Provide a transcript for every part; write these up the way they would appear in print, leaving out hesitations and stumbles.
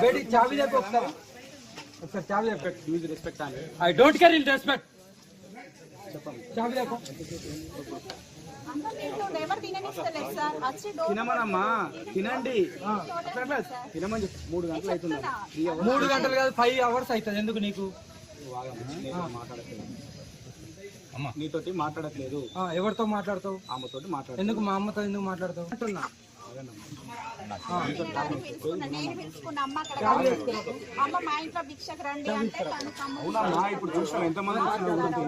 बेटी चाबी देखो ఒకసారి చాబీ చెప్పు. యూజ్ రెస్పెక్ట్ అని I don't care in respect. చెప్పండి చాబీ देखो. తినమనమ్మా తినండి. తినమని 3 గంటలు అవుతుంది. 3 గంటలు కాదు 5 hours అవుతుంది. ఎందుకు నీకు నీతోటి మాట్లాడట్లేదు. ఎవరితో మాట్లాడతావు? అమ్మతోటి మాట్లాడు. ఎందుకు మా అమ్మతో ఎందుకు మాట్లాడతావు అంటున్నా. అవునమ్మా ఇప్పుడు చూసాం ఎంతమంది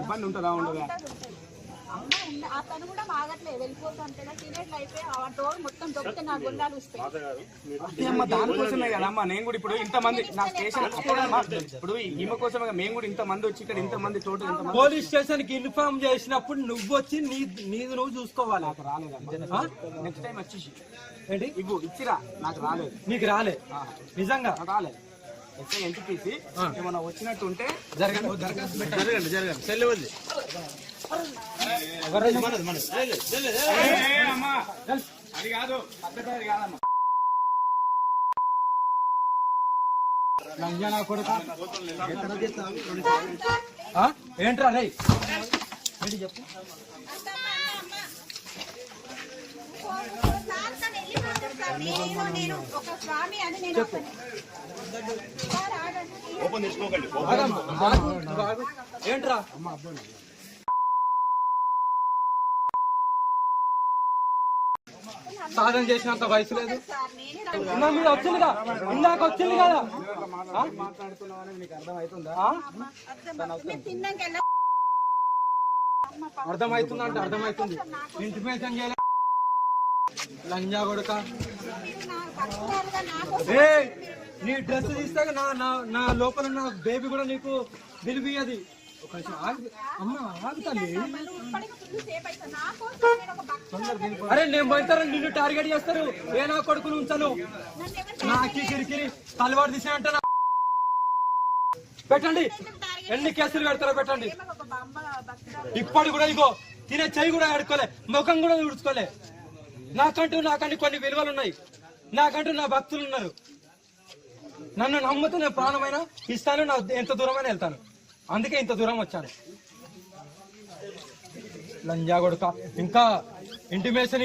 ఇబ్బంది ఉంటుందా ఉండదా? అతను కూడా ఆగట్లేదు, వెళ్ళిపోతుంటే మొత్తం దొరికితే నా గుండాలు వస్తాయి. దానికోసమే కదమ్మా నేను కూడా ఇప్పుడు ఇంతమంది నా స్టేషన్ ఇప్పుడు ఈమె కోసమే మేము కూడా ఇంతమంది వచ్చి ఇక్కడ ఇంతమంది చోటు పోలీస్ స్టేషన్ కి ఇన్ఫార్మ్ చేసినప్పుడు నువ్వు వచ్చి నీది నువ్వు చూసుకోవాలి. నాకు రాలేదు. నెక్స్ట్ టైం వచ్చేసి ఏంటి ఇవ్వు ఇచ్చిరా. నాకు రాలేదు. నీకు రాలే నిజంగా రాలేదు. ఎస్ఐ ఎన్టీపీసీ ఏమన్నా వచ్చినట్టు ఉంటే జరగండి సెల్ వద్దు. అది కాదు పద్ధతి కాదమ్మా. ఏంట్రా రే ఏంటి చెప్పు. ఏంట్రా సాధన చేసినంత వయసు లేదు. మీరు వచ్చిందిగా ఇందాక వచ్చింది కదా. అర్థమవుతుంది అంటే అర్థమవుతుంది. ఇంటిమేషన్ చేయలే లంజా కొడుక. నీ డ్రెస్ తీస్తే నా లోపల నా బేబీ కూడా నీకు విలువది. అరే నేను పోతారు నిన్ను టార్గెట్ చేస్తారు. ఏ నా కొడుకుని ఉంచాను నాకి కిరికిరి తలవాడు తీసానంట. పెట్టండి ఎన్ని కేసులు పెడతారో పెట్టండి. ఇప్పటి కూడా ఇగో తినే చెయ్యి కూడా ఆడుకోలే, ముఖం కూడా ఊడ్చుకోలే. నాకంటూ కొన్ని విలువలు ఉన్నాయి. నాకంటూ నా భక్తులు ఉన్నారు. నన్ను నమ్ముతూ నేను ప్రాణమైన ఇస్తాను. నా ఎంత దూరమైనా వెళ్తాను. అందుకే ఇంత దూరం వచ్చాను. లంజా కొడుక ఇంకా ఇంటిమేషన్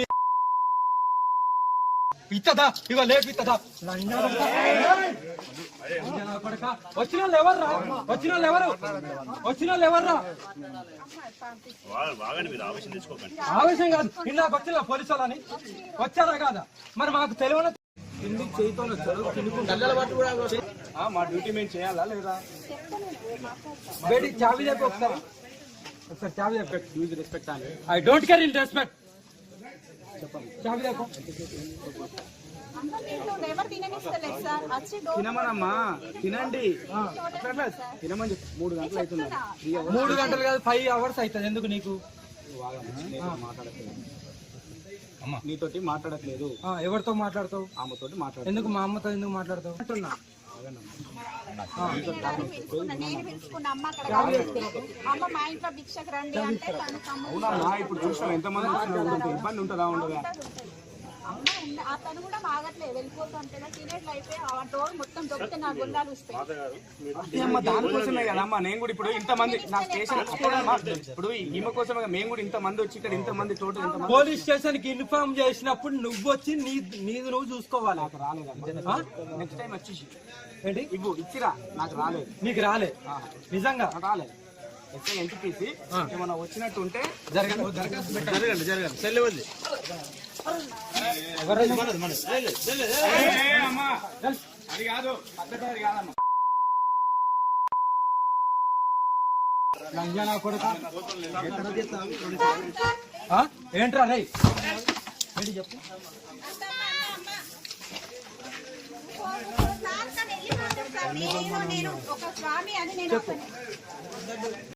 ఇత్తదా ఇగో లేపు ఇత్తదా. లంజా కొడుక వచ్చిన వాళ్ళు ఎవర్రా? ఆవేశం కాదు. ఇందాక వచ్చిన పోలీసు వాళ్ళని వచ్చారా కాదా? మరి మాకు తెలియని మా డ్యూటీ మేము చేయాలా లేదా? బేటీ చాబీ చెప్పు ఒకసారి చాబీ చెప్పు. యూజ్ రెస్పెక్ట్ అని I don't care in respect. చెప్పండి చాబీ చెప్పు. తినమనమ్మా తినండి. తినమని 3 గంటలు అవుతుంది. 3 గంటలు కాదు 5 hours అవుతుంది. ఎందుకు నీకు మాట్లాడట్లేదు? నీతోటి మాట్లాడట్లేదు. ఎవరితో మాట్లాడతావు? అమ్మతోటి మాట్లాడు. ఎందుకు మా అమ్మతో ఎందుకు మాట్లాడతావు అంటున్నా. అవునమ్మా ఇప్పుడు చూసాం ఎంతమంది ఇబ్బంది ఉంటుందా ఉండదా? అతను కూడా ఆగట్లేదు, వెళ్ళిపోతుంటే మొత్తం దొరికితే నా గుండాలు వస్తాయి. దానికోసమే కదమ్మా నేను కూడా ఇప్పుడు ఇంతమంది నా స్టేషన్ ఇప్పుడు ఈమె కోసమే మేము కూడా ఇంతమంది వచ్చి ఇక్కడ ఇంతమంది చోటు పోలీస్ స్టేషన్ కి ఇన్ఫార్మ్ చేసినప్పుడు నువ్వు వచ్చి నీది నువ్వు చూసుకోవాలి. నాకు రాలేదు. నెక్స్ట్ టైం వచ్చేసి ఏంటి ఇవ్వు ఇచ్చిరా. నాకు రాలేదు. నీకు రాలే నిజంగా రాలేదు. ఎస్ఐ ఎన్టీపీసీ ఏమన్నా వచ్చినట్టు ఉంటే జరగండి సెల్ వద్దు. అది కాదు పద్ధతి కాదమ్మా. లంజా కొడుక ఏంట్రా రే ఏంటి చెప్పు. ఒక స్వామి అని నేను